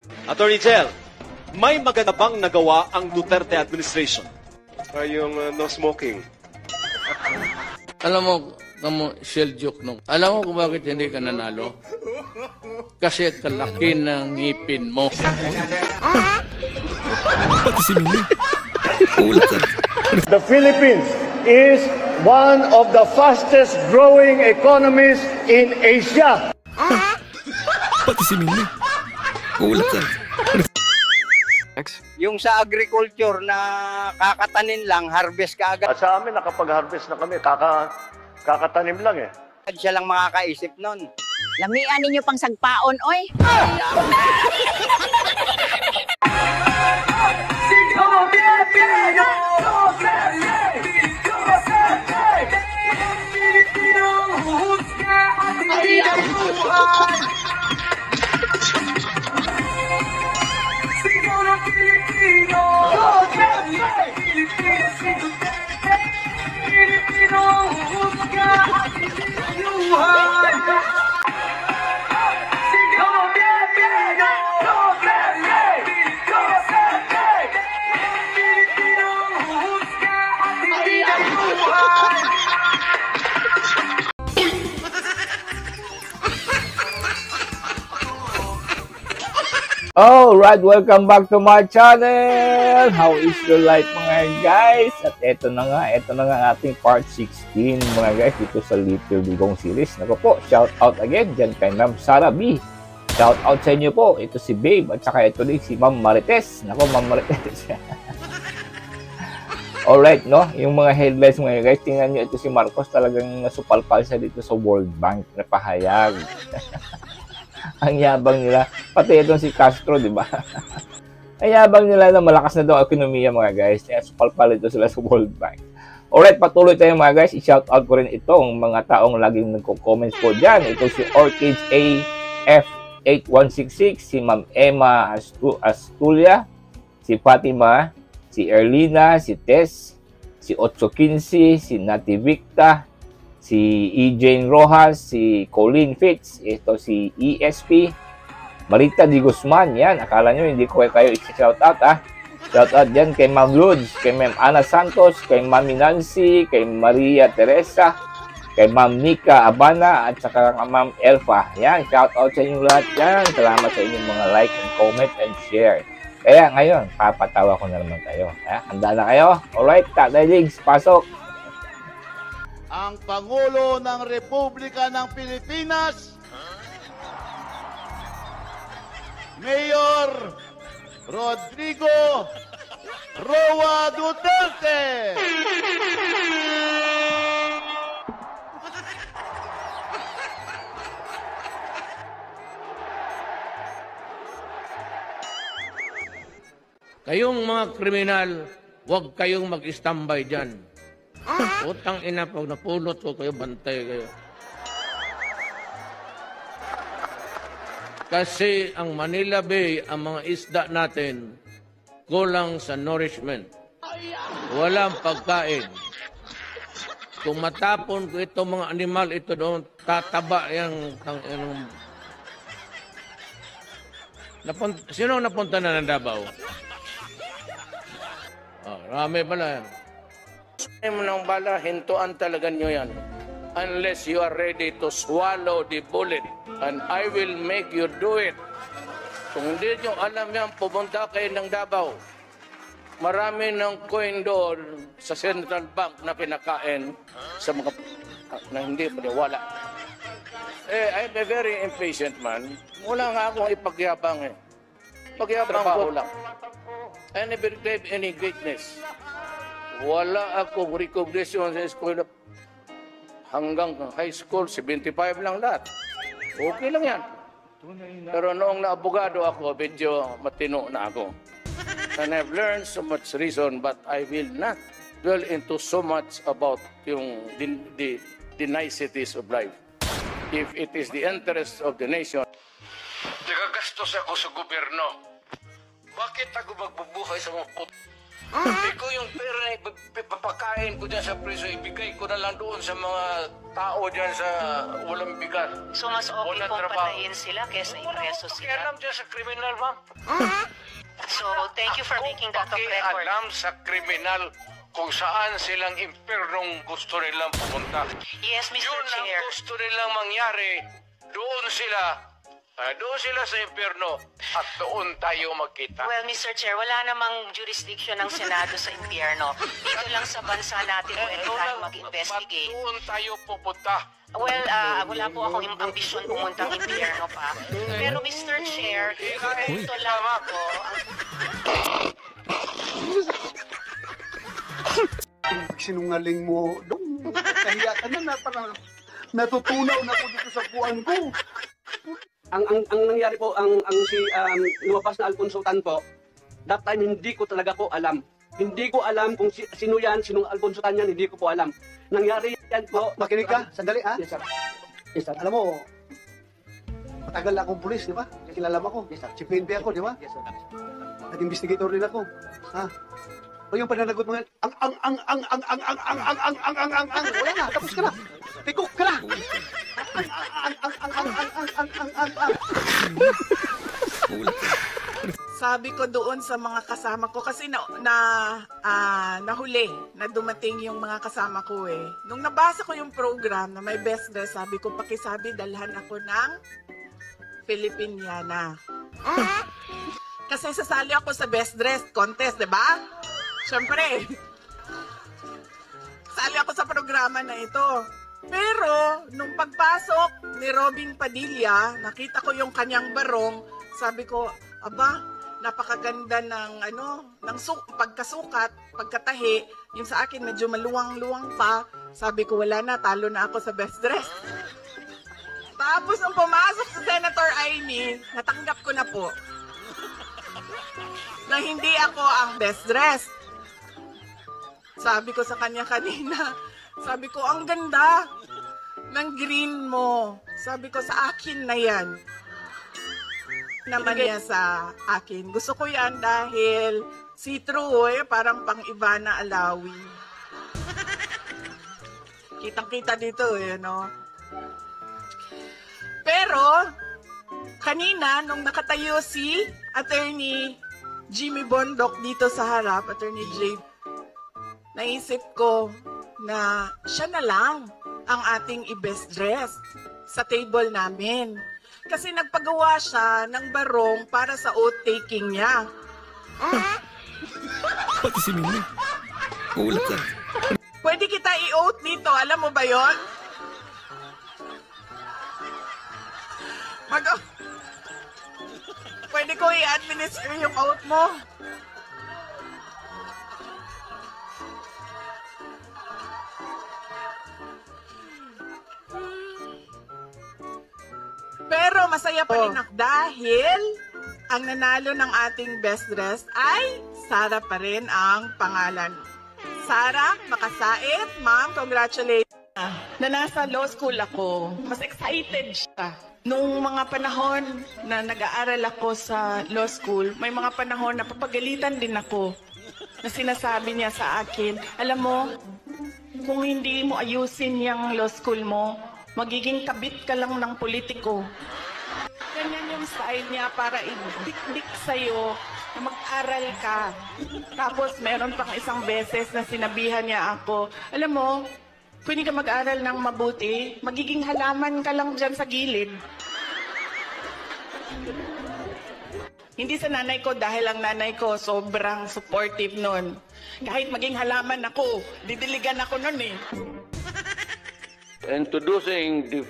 Attorney Jel, may maganda bang nagawa ang Duterte administration? Yung no smoking. Alam mo, shell joke nung. Alam mo kung bakit hindi ka nanalo? Kasi kalaki ng ngipin mo. Pati si Mili. Ulat ka. The Philippines is one of the fastest growing economies in Asia. Pati si Mili. Ulat ka. Yung sa agriculture na kakatanin lang, harvest ka agad. At sa amin, nakapag-harvest na kami, kakatanim lang eh. Siya lang makakaisip nun. Lamian ninyo pang sagpaon, oy. Alright, welcome back to my channel. How is your life mga guys? At eto na nga ang ating part 16 mga guys dito sa Little Digong series. Naku po, shout out again dyan kay Ma'am Sarah B. Shout out sa inyo po, ito si Babe at saka ito din si Ma'am Marites. Naku, Ma'am Marites. Alright, no? Yung mga headlines mga guys, tingnan nyo, ito si Marcos talagang nasupalpal siya dito sa World Bank na pahayag. Ang yabang nila, pati itong si Castro, di ba? Ang yabang nila na malakas na daw ang ekonomiya mga guys. Kaya supalpal ito sila sa World Bank. Alright, patuloy tayo mga guys. I-shout out ko rin itong mga taong laging nagko-comments po dyan. Ito si Orchid AF8166, si Ma'am Emma Astulia, si Fatima, si Erlina, si Tess, si 815, si Nati Victa, si E. Jane Rojas, si Colleen Fitz, ito si ESP, Marita Di Guzman, yan, akala nyo hindi ko kayo i-shoutout shoutout dyan kay Ma'am Lourdes, kay Ma'am Ana Santos, kay Ma'am Nancy, kay Maria Teresa, kay Ma'am Nika Abana, at saka Ma'am Elfa, yan, shoutout sa inyong lahat yan, salamat sa inyong mga like and comment and share. Kaya ngayon, papatawa ko na naman kayo, handa na kayo? Alright, Tatay Jigs, pasok! Ang Pangulo ng Republika ng Pilipinas, Mayor Rodrigo Roa Duterte. Kayong mga kriminal, huwag kayong mag-standby dyan. Utang ina, pag napulot ko kayo, bantay kayo. Kasi ang Manila Bay, ang mga isda natin, kulang sa nourishment. Walang pagkain. Kung matapon ko itong mga animal, ito doon, tataba yung... Sino napunta na ng Davao? Rami pala yan. Mo ng bala, hintuan talaga nyo yan. Unless you are ready to swallow the bullet. And I will make you do it. Kung hindi nyo alam yan, pumunta kayo ng Davao. Marami ng coin doon sa Central Bank na kinakain sa mga na hindi paniwala. I'm a very impatient man. Wala nga akong ipagyabang eh. Pagyabang ko lang. I never gave any greatness. Wala akong recognition sa eskwela. Hanggang high school, 75 lang lahat. Okay lang yan. Pero noong na-abogado ako, medyo matino na ako. And I've learned so much reason, but I will not dwell into so much about yung the niceties of life. If it is the interest of the nation. Nagagastos ako sa gobyerno. Bakit ako magbubuhay sa mga Hindi ko yung pera na ipapakain ko dyan sa preso, ibigay ko na lang doon sa mga tao dyan sa walang bigat. So mas okay Walang pong trabaho. patayin sila kesa ipreso sila. Pakialam dyan sa kriminal, ma'am. So thank you for making that of record. Pakialam sa kriminal kung saan silang impernong gusto nilang pumunta. Yes, Mr. Yun ang Chair. gusto nilang mangyari. Doon sila sa impyerno at doon tayo magkita. Well, Mr. Chair, wala namang jurisdiction ng Senado sa impyerno. Dito lang sa bansa natin pwede tayo mag-investigate. Doon tayo pupunta. Well, wala po akong ambisyon pumuntang impyerno pa. Pero Mr. Chair, ito lang ako. Sinungaling mo, dong, kahiya ka na, parang natutunaw na ako dito sa buwan ko. Ang nangyari po, ang lumabas na Alfonso Tan po, that time hindi ko talaga po alam. Hindi ko alam kung sino yan, sinong Alfonso Tan yan, hindi ko po alam. Nangyari yan po. Makinig ka, sandali ha. Yes, sir. Yes, sir. Alam mo, matagal na akong pulis, di ba? Kilala mo ako. Yes, sir. Si PNP ako, di ba? Yes, sir. Nag-investigator din ako. Ha? O yung pananagot mo yan, wala na, tapos ka na. Tikok ka na. Sabi ko doon sa mga kasama ko kasi nahuli na dumating yung mga kasama ko eh. Nung nabasa ko yung program na may best dress, sabi ko pakisabi dalhan ako ng Filipiniana. Kasi sasali ako sa best dress contest, 'di ba? Siyempre. Sali ako sa programa na ito. Pero nung pagpasok ni Robin Padilla, nakita ko yung kanyang barong, sabi ko, aba, napakaganda ng pagkasukat, pagkatahi. Yung sa akin medyo maluwang-luwang pa. Sabi ko, wala na, talo na ako sa best dress. Tapos nung pumasok si Senator Aimee, natanggap ko na po na hindi ako ang best dress. Sabi ko sa kanya kanina, sabi ko, ang ganda ng green mo. Sabi ko, sa akin na yan. Naman niya sa akin. Gusto ko yan dahil see-through parang pang Ivana Alawi. Kitang-kita dito no? Pero, kanina, nung nakatayo si Attorney Jimmy Bondoc dito sa harap, Attorney Jade, naisip ko na siya na lang ang ating i-best dress sa table namin. Kasi nagpagawa siya ng barong para sa oath-taking niya. Pati si Mimi. Ulat ka. Pwede kita i-oath dito, alam mo ba yon? Pwede ko i-administer yung oath mo. Pero masaya pa rin ako dahil ang nanalo ng ating best dress ay Sara pa rin ang pangalan. Sara Makasait, ma'am, congratulations. Na nasa law school ako, mas excited siya. Noong mga panahon na nag-aaral ako sa law school, may mga panahon na papagalitan din ako na sinasabi niya sa akin, alam mo, kung hindi mo ayusin yung law school mo, magiging kabit ka lang ng politiko. Ganyan yung style niya para i-dik-dik sa'yo na mag-aral ka. Tapos meron pang isang beses na sinabihan niya ako, alam mo, kung hindi ka mag-aral ng mabuti, magiging halaman ka lang dyan sa gilid. Hindi sa nanay ko dahil ang nanay ko sobrang supportive nun. Kahit maging halaman ako, didiligan ako nun eh. Introducing the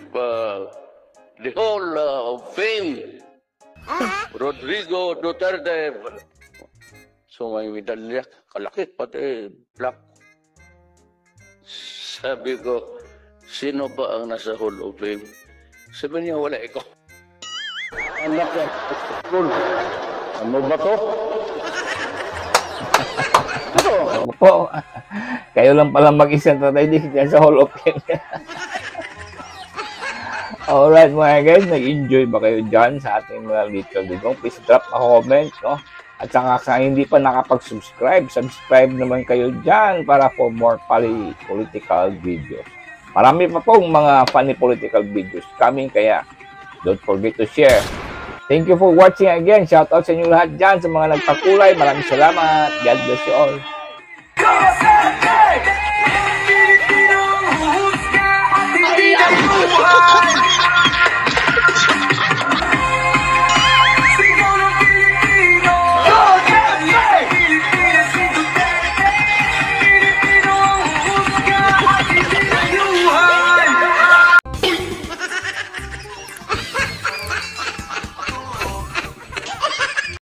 whole of fame, Rodrigo Duterte. So may medalya, kalaki, pati black. Sabi ko, sino ba ang nasa Hall of Fame? Sabi niya, wala ikaw. Anak ka, ano ba to? Po, kayo lang pala mag-isang tatay din dyan sa Hall of Fame. Alright mga guys, nag-enjoy ba kayo dyan sa ating mga little digong? Please drop a comment, no? At saka sa hindi pa nakapag-subscribe, subscribe naman kayo dyan para for more political videos. Marami pa pong mga funny political videos coming, kaya don't forget to share. Thank you for watching again. Shout out sa inyo lahat dyan, sa mga nagpakulay. Maraming salamat. God bless you all.